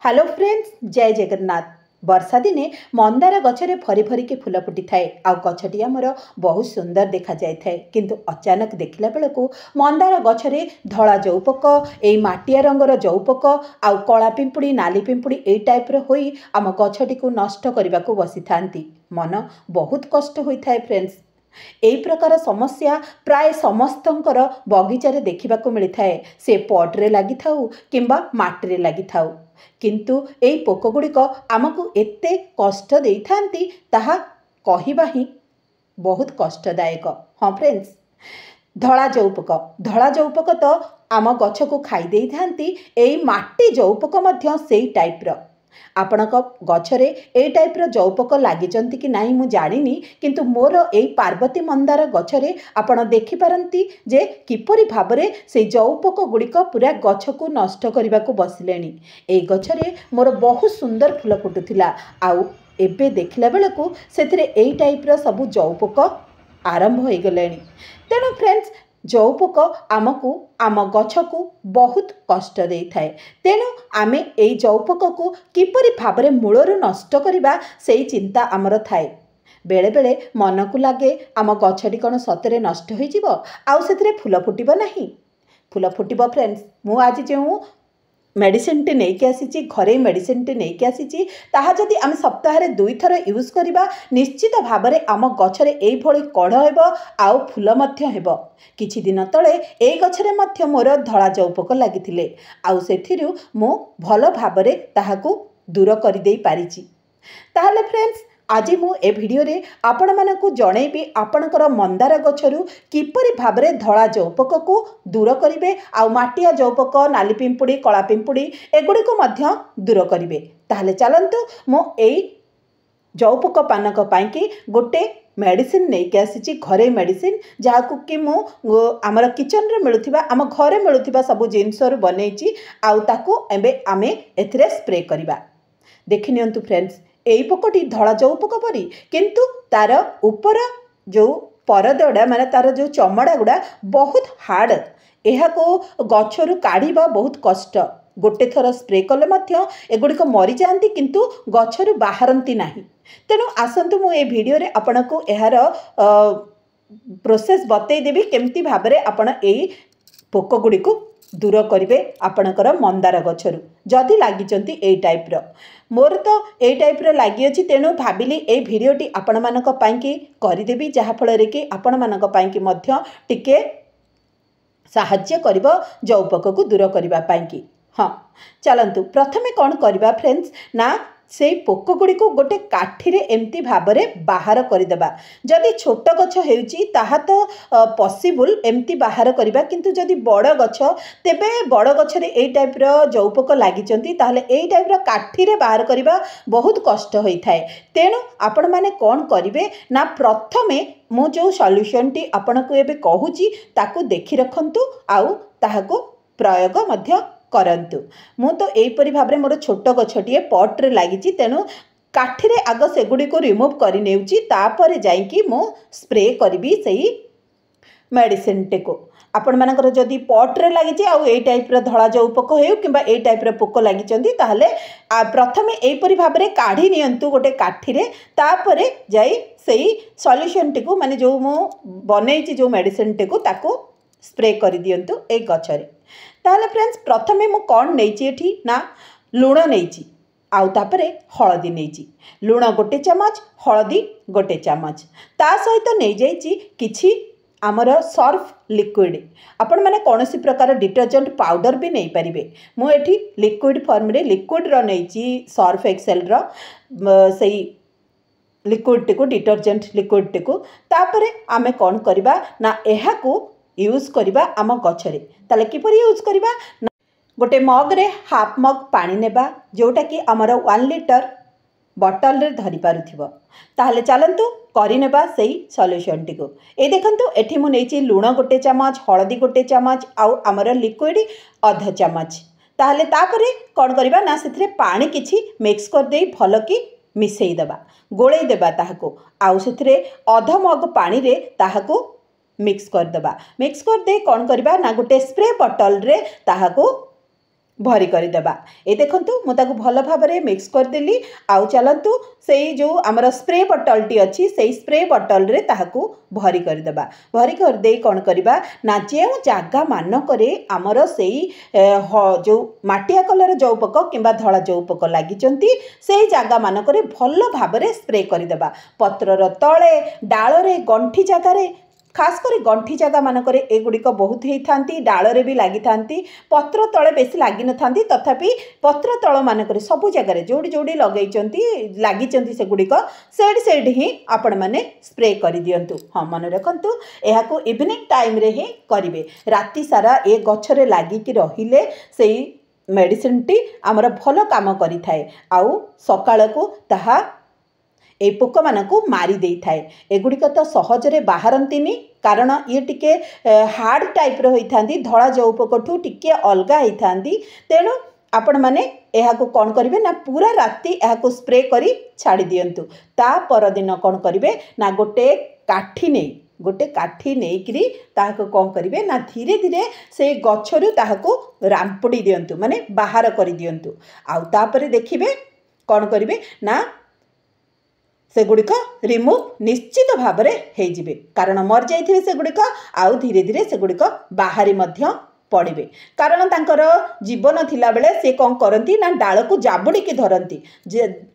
Hello friends, जय जगन्नाथ। वर्षा दिने मंदार गछरे भरी भरी के फूल फुटी थाए आ गछटी आमर बहुत सुंदर देखा जाए थाए। किंतु अचानक देखला बेलू मंदार गछरे धला जौपोक, ए माटिया रंगर जौपोक आ कला पिंपुड़ी नाली पिंपुड़ी ए टाइप होई आम गछटी को नष्ट करने को बसी थांती। मन बहुत कष्ट होता है फ्रेंड्स। एही प्रकार समस्या प्राय समस्तंकर बगीचारे देखिबाकू मिलिथाए, से पटरे लगी थाउ किंबा माटीरे लगी थाउ। किंतु एही पोक गुड़िक आमको एते कष्ट देई थांती ताहा कहिबा ही बहुत कष्टदायक। हाँ फ्रेंड्स, धला जौपोक तो आम गछ को खाई देई थांती। एही माटी जौपोक मध्य सेही टाइप्र आपणक गछरे ए टाइप्र जौपोक लागिचंती कि नाही मु जानिनी, किंतु मोर ए पार्वती मंदार गछरे आपण देखिपारंती जे किपरि भाबरे से जौपोक गुड़िक पूरा गछ को नष्ट करने को बसिलेनी। ए गछरे मोर बहुत सुंदर फूल फुटुथिला, आउ एबे देखला बेलकू सेथिरे ए टाइप्र सबु जौपोक आरंभ हो गलेनी। तेणु फ्रेंड्स, जौपोक आमको आम गछ को बहुत कष्ट दे थाए। तेणु आमे एई जौपोक को किपरि भाबरे मूलरू नष्ट करिबा सेई चिंता आमर थाए। बेले बेले मन को लगे आम गछटी कौन सतरे नष्ट हो जिवो आउ सेथिरे फूल फुटिबो नाही। फूल फुटिबो फ्रेंड्स। मु आज जो मेडिसिन टी नहीं आसी, घरे मेडिसिन टी नहीं आसी, ताहा जदि आम सप्ताह 2 थर यूज करिबा निश्चित भाव में आम गछरे एई भली कढ़ हेबो आउ फूल मध्य हेबो। किछि दिन तले ए गछरे मध्य मोर धला जौपोक लागिथिले, आउ सेथिरु मु भल भाबरे ताहाकू दूर करि देई पारिछि। ताहले फ्रेंड्स, आज मु ए भिडियो रे आपण मानकू जणैबी आपणकर मंदार गछरु किपरि भाबरे धला जौपोक को दूर करिवे आउ माटिया जौपोक, नाली पिंपुड़ी, कला पिंपुड़ी एगुड़ी को मध्य दूर करिवे। ताहले चलंतु मु एई जौपोक पानक पाइकी गोटे मेडिसिन नहीं आसी, घरे मेडिसिन जहाँकू कि मु आमर किचन रे मिलुथिबा आम घरे मिलुथिबा सब जिनसरु बनैछि, आउ ताकू एबे आमे एथिरे स्प्रे करिबा। देखि नियंतु फ्रेंड्स, एई पोकटी धला जौपोक परी, किंतु तार ऊपर जो परदड़ा माने तार जो चमड़ा गुड़ा बहुत हार्ड। यह को गछरु काढ़ीबा बहुत कष्ट। गोटे थर स्प्रे कले मध्य एगुड़िक मरी जाती, किंतु गछरु बाहरती नाही। तेणु आसंतु मु ए भिडियो रे आपनकू एहार प्रोसेस बतई देबी केमती भाबरे आपण एई पोक गुड़िक दूर करिवे आपणकर मंदार गछरु जदि लागिचंती ए टाइप्र। मोर तो ए टाइप्र लगी अच्छी, तेणु भाविली ए भिडियोटी आपण मानक पाइकी करिदेबी, जहा फଳରେ कि आपण मानक पाइकी मध्य टिके साहाय्य करिबो जौपोक को दूर करिबा पाइकी। हाँ चलंतु प्रथमे कौन करिबा फ्रेंड्स ना से पोक गुड़ी को गोटे काठी रे एमती भाबरे बाहर करदेबा। जदि छोट गछ हेउची ताहा तो पॉसिबल एमती बाहर करिबा, किंतु जदि बड़ गछ तेबे बड़ गछ रे ए टाइप रो जौपोक लागिचंती ताहले ए टाइप रो काठी रे बाहर करिबा बहुत कष्ट होई थाए। तेणु आपण माने कोन करिवे ना प्रथमे मु जो सॉल्यूशन टी आपण को एबे कहूची ताकू देखि रखंतु आउ ताहाको प्रयोग मध्य करंतु। मु तो एहीपरि भाबरे मोर छोट गछटिए पटरे लागिची, तेणु काठीरे आग सेगुड़ी को रिमूव करि नेउची, तापर जाइकी मु स्प्रे करिबी सेही मेडिसिन टे को। आपण मानकर जदि पटरे लागिची आउ ए टाइप रो धला जौपोक हेउ किंबा ए टाइप रो पोक लागिचंती ताहले प्रथमे एहीपरि भाबरे काढी नियंतु गोटे काठीरे, तापर जाई सेही सॉल्यूशन टे को माने जो मु बनेइची जो मेडिसिन टे को ताको स्प्रे करि दियंतु ए गछरे। ताहले फ्रेंड्स, प्रथमे मु कौन नहींची एठी ना लुण नहींची आउ तापरे हळदी नहींची। लुण गोटे चमच, हळदी गोटे चमच, ता सहित नहीं जाइची किछि आमर सर्फ लिक्विड। आपण माने कोनोसी प्रकार डिटर्जेंट पाउडर भी नहीं पारिबे। मु एठी लिक्विड फॉर्म रे लिक्विड रो नहींची, सर्फ एक्सेल रो सेही लिक्विड टिको, डिटर्जेंट लिक्विड टिको। तापरे आमे कौन करिबा ना एहा को यूज करिबा आम गछरे। ताले किपरि यूज करिबा ना गोटे मग रे हाफ मग पानी नेबा, जोटा कि आमर 1 लीटर बॉटल रे धरि पारुथिबो। ताहले चलंतु करि नेबा सेही सॉल्यूशन टिको। ए देखंतु एठी मु नेची लुण गोटे चमच, हळदी गोटे चमच आउ आमर लिक्विड आधा चमच। ताहले तापरे कोन करिबा ना सेथरे पानी किछि मिक्स कर देई भलो कि मिसेई देबा, गोळेई देबा ताहाको, आउ सेथरे आधा मग पानी रे ताहाको मिक्स कर देबा। मिक्स कर दे कौन करबा ना गोटे स्प्रे बॉटल रे ताहाको भरी करदेबा। ये देखंतु मु ताकू भल भाबरे मिक्स करदेली। आउ चलंतु से जो आमर स्प्रे बटल टी अच्छी से स्प्रे बटल रे ताहाकू भरी करदेबा। भरी करदे कौन करबा ना जे जागा मानक आमर से जो माटिया कलर जौपक किंबा धला जौपक लगी से जगह मानक भल भाबरे स्प्रे करदेबा। पत्रर तले डालरे गंठी जगार खास कर गंठी जगह मानक एगुड़िक बहुत होता डालरे भी लगी था पत्र तले बेसी लगी न था तथापि पत्र तल मानक सबू जगार जोड़ी जोड़ी लगे लगी से गुड़िक सेड ही आपण मैंने स्प्रे कर दिंतु। हाँ मन रखु यह इवनिंग टाइम रे ही करेंगे। राति सारा ए गछरे लगिकी रहिले से मेडिसिन टी आमर भल काम करिथाए आउ सकाळ को ताहा ए पोक मानकू मारी दे थाए। एगुड़िक तो सहजरे बाहरंतीनी कारण ये टिके हार्ड टाइप रो होइथांती धला जौपकठू टिके अलगा होइथांती। तेणु आपण माने एहाको कौन करिवे ना पूरा राति एहाको स्प्रे करी छाड़ी दियंतु। ता परदिन कौन करिवे ना गोटे काठी नहीं ताहाको कौन करिवे ना धीरे धीरे से गछरु ताहाको रामपुड़ी दियंतु माने बाहर करी दियंतु। आउ तापरे देखिबे कौन करिवे ना से गुड़िक रिमूव निश्चित भाव में हो कारण मर जाइए से गुड़िक आउ धीरे धीरे से गुड़िक बाहरी पड़े कारण तांकर जीवन थिला बेले से कौन करती ना डाल को जाबुड़ी की धरती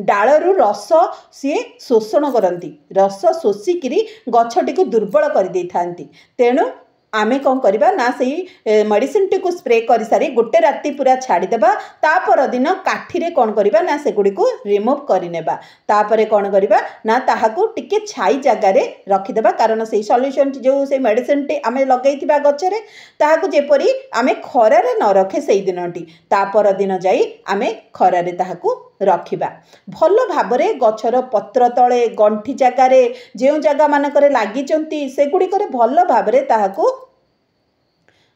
डालू रस सी शोषण करती रस शोषिकी गछटी को दुर्बल कर दे था। तेणु आमे कौन करबा ना सही मेडिसिन टी को स्प्रे कर सारी गोटे राति पूरा छाड़ीदेबा। तापर दिन काठी कौन करबा ना से गुड़ी को रिमूव करनेबा। तापरे कौन करबा ना ताहाको टिके छाई जगार रखिदेबा कारण से सॉल्यूशन जो से मेडिसिन टी आमे लगेइथिबा गछरे ताहाको जेपरी आमे खरारे न रखे से दिनटी तापर दिन जाई आमे खरारे ताहाको रखिबा। भल भाबरे गछर पत्र तले गंठी जगार जो जगह मानक लगी से गुड़िक भल भाबरे ताहाको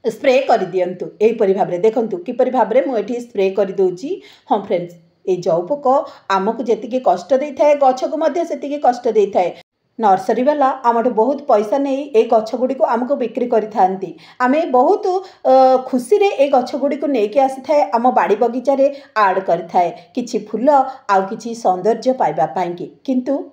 स्प्रे कर दियंतु। एहीपरि भाबरे देखंतु किपरि भाबरे मु एठी स्प्रे कर दोची। हाँ फ्रेंड्स ए जौपोक आमको जेतिकी कष्ट देइथाए गछको मध्ये सेतिकी कष्ट देइथाए। नर्सरी वाला आमठू बहुत पैसा नहीं ए गछ गुड़ी को आमको बिक्री करिथांती। आमे बहुत खुशी रे ए गछ गुड़ी को नेके आसी थाए आम बाड़ी बगीचा रे आड करिथाए किछि फूल आउ किछि सौंदर्य पाइबा पाइंकी। किंतु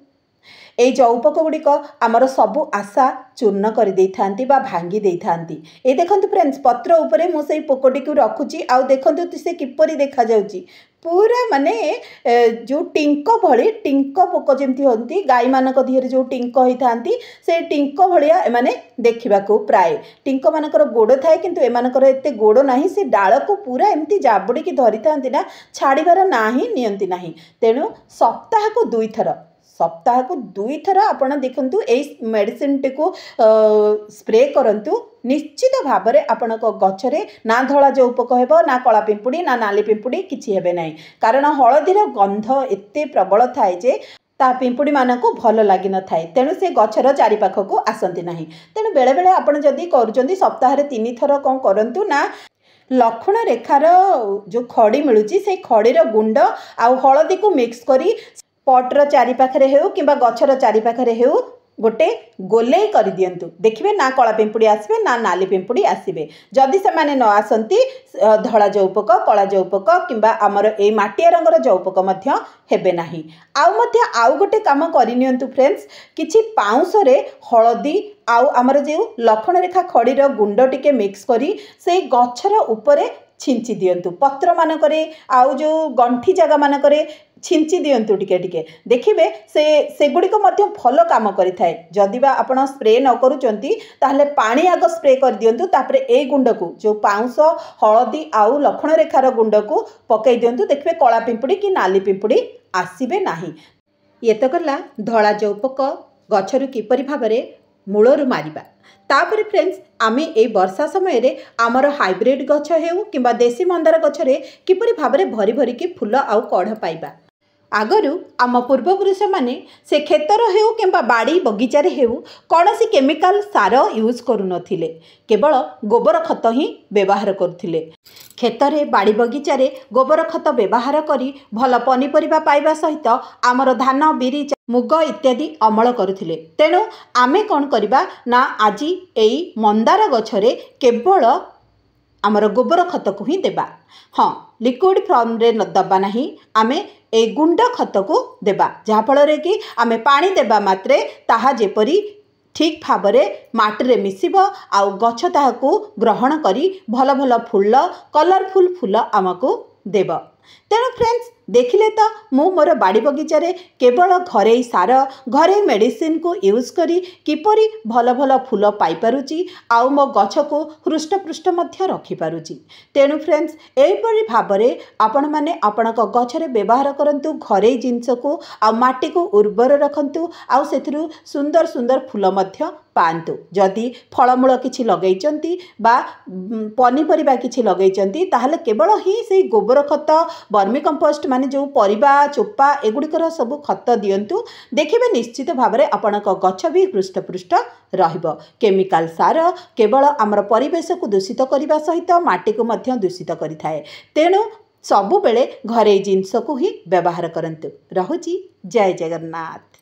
ए जौपक गुड़िक आमर सबु आशा चूर्ण कर देइथांती बा भांगी देइथांती। ए देखंतु फ्रेंड्स पत्र उपरे मु सेई पोकोटी को रखुची आउ देखंतु से किपरि देखा जाउची पूरा माने जो टिंक भली टिंक पोक जमती होती गाई मानक देहरे जो टिंक होता से टिंक भाया एमाने देखा प्राय टिंक मानकर गोड़ थाए किंतु एमानकर एते गोड़ नहीं से डाल को पूरा एमती जाबुड़ी की धरी था ना छाड़बार ना ही नियंती नहीं। तेणु सप्ताह को दुई थर आपण देखंतु ए मेडिसिन टी को स्प्रे करंतु निश्चित भाव में आपण गछरे ना धला जौपक हेबो ना कला पिंपुड़ी ना नाली पिंपुड़ी किछि हेबे नाही कारण हलदीर गंध एते प्रबल थाए जे ता पिंपुड़ी मानक भल लगी न थाए। तेणु से गछर चारिपाख को आसती नहीं। तेणु बेले बेले आपण जदि करूचंती सप्ताह रे 3 थर कौन करंतु ना लक्षण रेखार जो खड़ी मिलूची से खड़ीर गुंड आउ हलदी को मिक्स करी पटर चारिपाखे हेउ किंबा गछर चारिपाखे हेउ गोटे गोलेई कर दियंतु। देखिए ना कला पिंपुड़ी आसबे ना नाली पिंपुड़ी आसबे। जदि से माने न आसंती धला जौपक कला जौपक किंबा आमर ए माटिया रंगर जौपक मध्य हेबे नाही। आउ गोटे काम करनियंतु फ्रेंड्स किछि पाउंस रे हलदी आउ आमर जो लक्षण रेखा खड़ीर गुंड टिके मिक्स करी से गछर उपरे छिंची दियंतु पत्र मानकरे आउ जो गंठी जगह मानकरे छिंची दियंतु टिके टिके देखिबे से गुड़िक मध्य भल काम करिथाए। जदि बा आपण स्प्रे न करूचंती ताहले पानी आग स्प्रे कर दियंतु तापरे ए गुंड को जो पाउंस हलदी आउ लक्षण रेखार गुंड को पकई दियंतु देखिबे कला पिंपुड़ी कि नाली पिंपुड़ी आसीबे नाही। ये तो गला धला जौपक गछरु किपरि भाबरे मूलरू मारिबा। तापरे फ्रेंड्स आमे ए वर्षा समय रे आमर हाइब्रिड गछ हेउ किंबा देसी मंदार गछरे किपरि भाबरे भरी भरी की फूल आउ कढ़ पाइबा। आगरू आम पूर्वपुरुष माने से खेतर हेउ किंबा बाड़ी बगीचारे हेउ कौनसी केमिकल सार यूज करू नथिले केवल गोबर खत ही व्यवहार करुथिले। खेतरे बाड़ी बगीचारे गोबर खत व्यवहार करी भल पनीपरिबा पाइबा सहित आमर धान बिरी मुग इत्यादि अमल करुथिले। तेणु आमे कौन करिबा ना आजी एई मंदार गछरे केवल आमर गोबर खत को ही देबा। हाँ, लिक्विड फॉर्म रे दबा नहीं, आमे ए गुंड खत को देबा जहाँफल कि आमे पानी देबा मात्रे ताहा जेपरी ठीक भाव में माटी मिसिब आउ गछ ताहाकू ग्रहण करी भल भल फूल कलरफुल फूल आमको देव। तेणु फ्रेंड्स देखिले तो मु मोर बाड़ी बगीचारे केवल घरे सार घरे मेडिसिन को यूज करी किपरि भल भल फूल पाई पारुची आउ मो गछ को हृष्टपृष्ट मध्य रखी पारुची। तेणु फ्रेंड्स एपरि भाबरे आपण माने आपणक गछरे व्यवहार करंतु घरे जिंस को आ माटी को उर्वर रखंतु आउ सेथिरु सुंदर सुंदर फूल मध्य पांतु। जदि फलमूल किछि लगैचंती बा पनीपरिबा किछि लगैचंती ताहले केवल ही से गोबर खत वर्मी कंपोस्ट माने जो परिबा चोपा एगुड़िकर सब खत दियंतु। देखिबे निश्चित भाव में आपणक गछ भी हृष्टपृष्ट रहिबो। केमिकल सार केवल आमर परिवेश को दूषित करने सहित माटी को मध्य दूषित करिथाए। तेणु सबुबेले घरे जिनस को ही व्यवहार करंतु। रहुची जय जगन्नाथ।